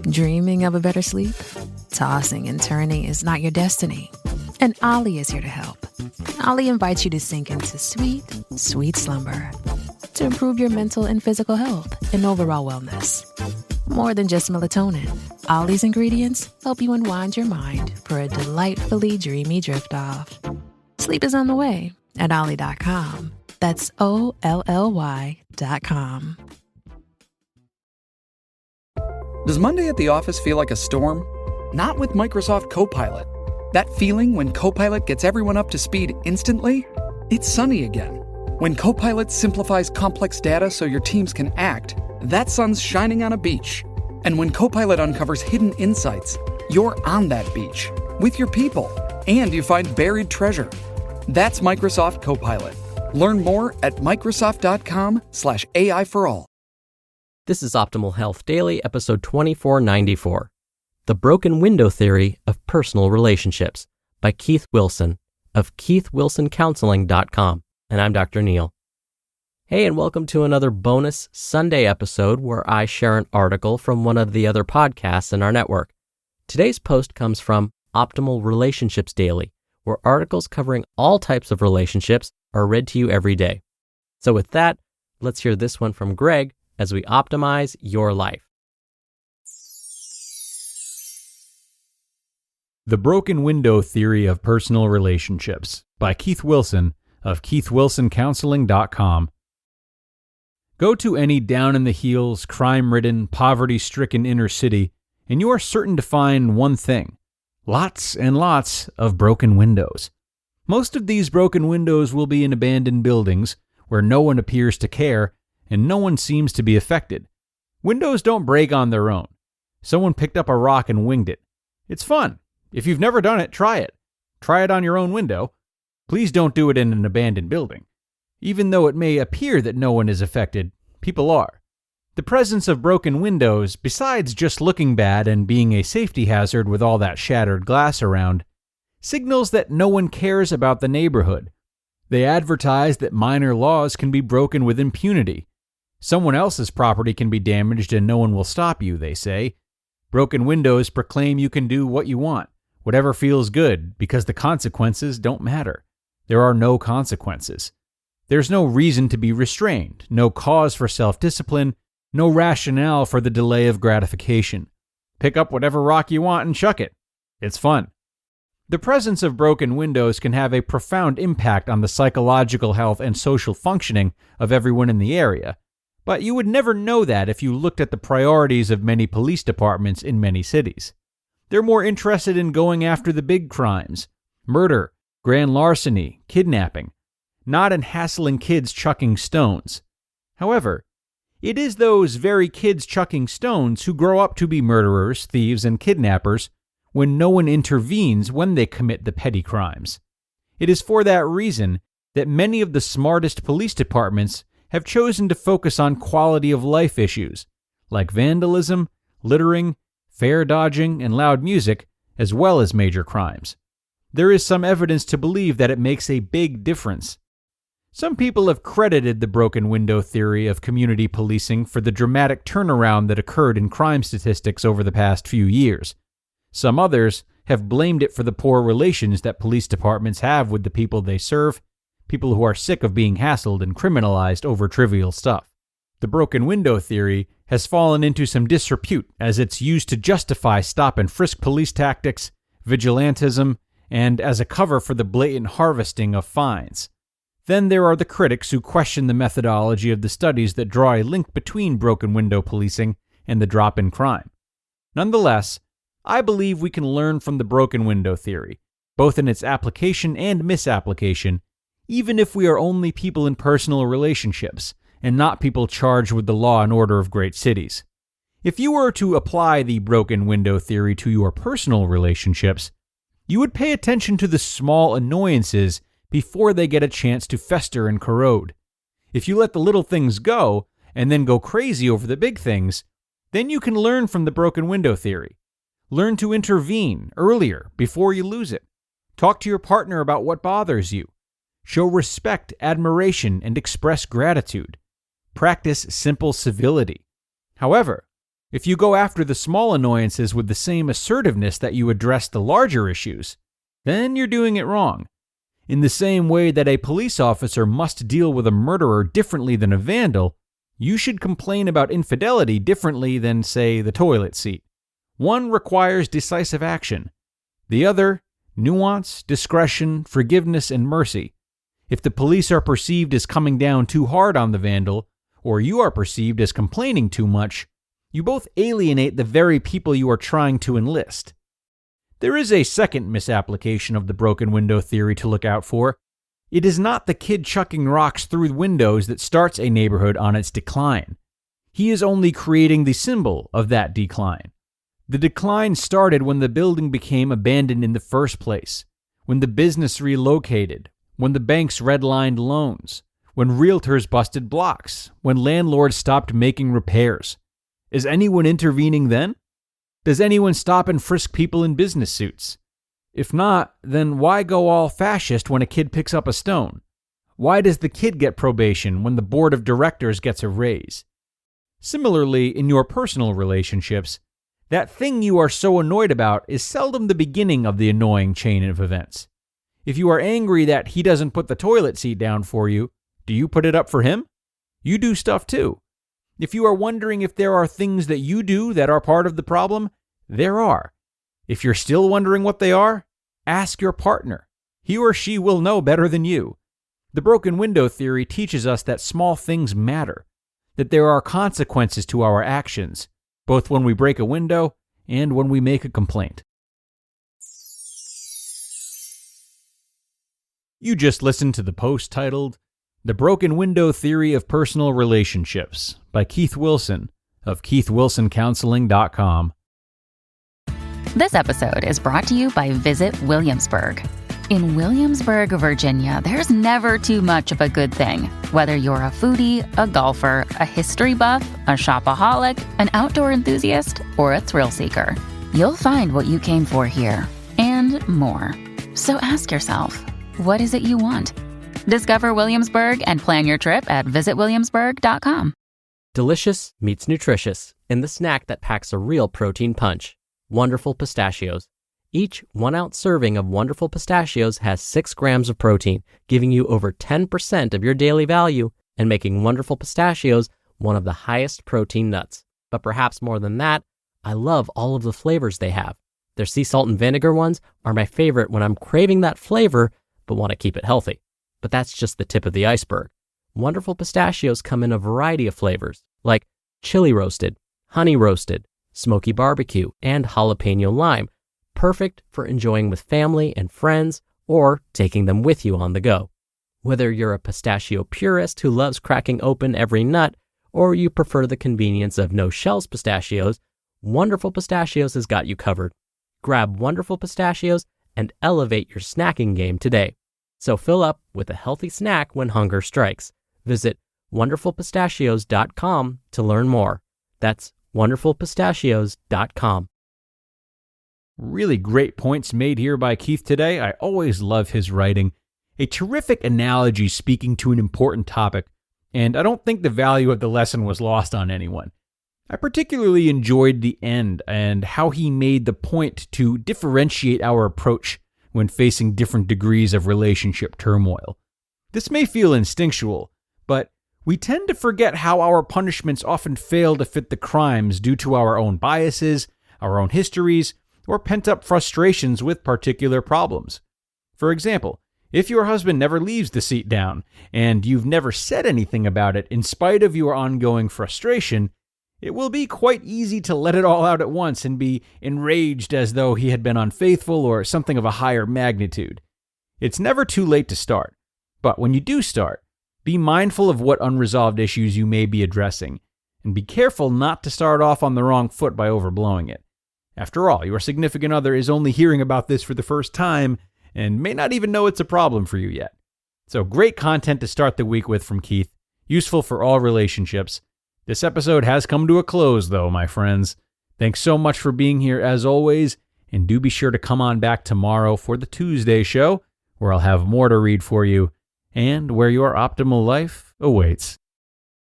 Dreaming of a better sleep? Tossing and turning is not your destiny. And Ollie is here to help. Ollie invites you to sink into sweet, sweet slumber to improve your mental and physical health and overall wellness. More than just melatonin, Ollie's ingredients help you unwind your mind for a delightfully dreamy drift off. Sleep is on the way at Ollie.com. That's OLLY.com. Does Monday at the office feel like a storm? Not with Microsoft Copilot. That feeling when Copilot gets everyone up to speed instantly? It's sunny again. When Copilot simplifies complex data so your teams can act, that sun's shining on a beach. And when Copilot uncovers hidden insights, you're on that beach with your people, and you find buried treasure. That's Microsoft Copilot. Learn more at Microsoft.com/AI for all. This is Optimal Health Daily, episode 2494, The Broken Window Theory of Personal Relationships by Keith Wilson of keithwilsoncounseling.com. And I'm Dr. Neil. Hey, and welcome to another bonus Sunday episode where I share an article from one of the other podcasts in our network. Today's post comes from Optimal Relationships Daily, where articles covering all types of relationships are read to you every day. So with that, let's hear this one from Greg as we optimize your life. The Broken Window Theory of Personal Relationships by Keith Wilson of keithwilsoncounseling.com. Go to any down-in-the-heels, crime-ridden, poverty-stricken inner city, and you are certain to find one thing: lots and lots of broken windows. Most of these broken windows will be in abandoned buildings where no one appears to care and no one seems to be affected. Windows don't break on their own. Someone picked up a rock and winged it. It's fun. If you've never done it, try it. Try it on your own window. Please don't do it in an abandoned building. Even though it may appear that no one is affected, people are. The presence of broken windows, besides just looking bad and being a safety hazard with all that shattered glass around, signals that no one cares about the neighborhood. They advertise that minor laws can be broken with impunity. Someone else's property can be damaged and no one will stop you, they say. Broken windows proclaim you can do what you want, whatever feels good, because the consequences don't matter. There are no consequences. There's no reason to be restrained, no cause for self-discipline, no rationale for the delay of gratification. Pick up whatever rock you want and chuck it. It's fun. The presence of broken windows can have a profound impact on the psychological health and social functioning of everyone in the area. But you would never know that if you looked at the priorities of many police departments in many cities. They're more interested in going after the big crimes: murder, grand larceny, kidnapping, not in hassling kids chucking stones. However, it is those very kids chucking stones who grow up to be murderers, thieves, and kidnappers when no one intervenes when they commit the petty crimes. It is for that reason that many of the smartest police departments have chosen to focus on quality of life issues, like vandalism, littering, fare dodging, and loud music, as well as major crimes. There is some evidence to believe that it makes a big difference. Some people have credited the broken window theory of community policing for the dramatic turnaround that occurred in crime statistics over the past few years. Some others have blamed it for the poor relations that police departments have with the people they serve, people who are sick of being hassled and criminalized over trivial stuff. The broken window theory has fallen into some disrepute as it's used to justify stop-and-frisk police tactics, vigilantism, and as a cover for the blatant harvesting of fines. Then there are the critics who question the methodology of the studies that draw a link between broken window policing and the drop in crime. Nonetheless, I believe we can learn from the broken window theory, both in its application and misapplication, even if we are only people in personal relationships and not people charged with the law and order of great cities. If you were to apply the broken window theory to your personal relationships, you would pay attention to the small annoyances before they get a chance to fester and corrode. If you let the little things go and then go crazy over the big things, then you can learn from the broken window theory. Learn to intervene earlier before you lose it. Talk to your partner about what bothers you. Show respect, admiration, and express gratitude. Practice simple civility. However, If you go after the small annoyances with the same assertiveness that you address the larger issues, then you're doing it wrong. In the same way that a police officer must deal with a murderer differently than a vandal, you should complain about infidelity differently than, say, the toilet seat. One requires decisive action. The other, nuance, discretion, forgiveness, and mercy. If the police are perceived as coming down too hard on the vandal, or you are perceived as complaining too much, you both alienate the very people you are trying to enlist. There is a second misapplication of the broken window theory to look out for. It is not the kid chucking rocks through windows that starts a neighborhood on its decline. He is only creating the symbol of that decline. The decline started when the building became abandoned in the first place, when the business relocated, when the banks redlined loans, when realtors busted blocks, when landlords stopped making repairs. Is anyone intervening then? Does anyone stop and frisk people in business suits? If not, then why go all fascist when a kid picks up a stone? Why does the kid get probation when the board of directors gets a raise? Similarly, in your personal relationships, that thing you are so annoyed about is seldom the beginning of the annoying chain of events. If you are angry that he doesn't put the toilet seat down for you, do you put it up for him? You do stuff too. If you are wondering if there are things that you do that are part of the problem, there are. If you're still wondering what they are, ask your partner. He or she will know better than you. The broken window theory teaches us that small things matter, that there are consequences to our actions, both when we break a window and when we make a complaint. You just listened to the post titled, The Broken Window Theory of Personal Relationships by Keith Wilson of keithwilsoncounseling.com. This episode is brought to you by Visit Williamsburg. In Williamsburg, Virginia, there's never too much of a good thing. Whether you're a foodie, a golfer, a history buff, a shopaholic, an outdoor enthusiast, or a thrill seeker, you'll find what you came for here and more. So ask yourself, what is it you want? Discover Williamsburg and plan your trip at visitwilliamsburg.com. Delicious meets nutritious in the snack that packs a real protein punch. Wonderful Pistachios. Each 1-ounce serving of Wonderful Pistachios has 6 grams of protein, giving you over 10% of your daily value and making Wonderful Pistachios one of the highest protein nuts. But perhaps more than that, I love all of the flavors they have. Their sea salt and vinegar ones are my favorite when I'm craving that flavor but want to keep it healthy. But that's just the tip of the iceberg. Wonderful Pistachios come in a variety of flavors, like chili roasted, honey roasted, smoky barbecue, and jalapeno lime, perfect for enjoying with family and friends or taking them with you on the go. Whether you're a pistachio purist who loves cracking open every nut, or you prefer the convenience of no-shells pistachios, Wonderful Pistachios has got you covered. Grab Wonderful Pistachios and elevate your snacking game today. So fill up with a healthy snack when hunger strikes. Visit wonderfulpistachios.com to learn more. That's wonderfulpistachios.com. Really great points made here by Keith today. I always love his writing. A terrific analogy speaking to an important topic, and I don't think the value of the lesson was lost on anyone. I particularly enjoyed the end and how he made the point to differentiate our approach when facing different degrees of relationship turmoil. This may feel instinctual, but we tend to forget how our punishments often fail to fit the crimes due to our own biases, our own histories, or pent-up frustrations with particular problems. For example, if your husband never leaves the seat down, and you've never said anything about it in spite of your ongoing frustration, it will be quite easy to let it all out at once and be enraged as though he had been unfaithful or something of a higher magnitude. It's never too late to start, but when you do start, be mindful of what unresolved issues you may be addressing, and be careful not to start off on the wrong foot by overblowing it. After all, your significant other is only hearing about this for the first time and may not even know it's a problem for you yet. So great content to start the week with from Keith, useful for all relationships. This episode has come to a close, though, my friends. Thanks so much for being here as always, and do be sure to come on back tomorrow for the Tuesday show, where I'll have more to read for you, and where your optimal life awaits.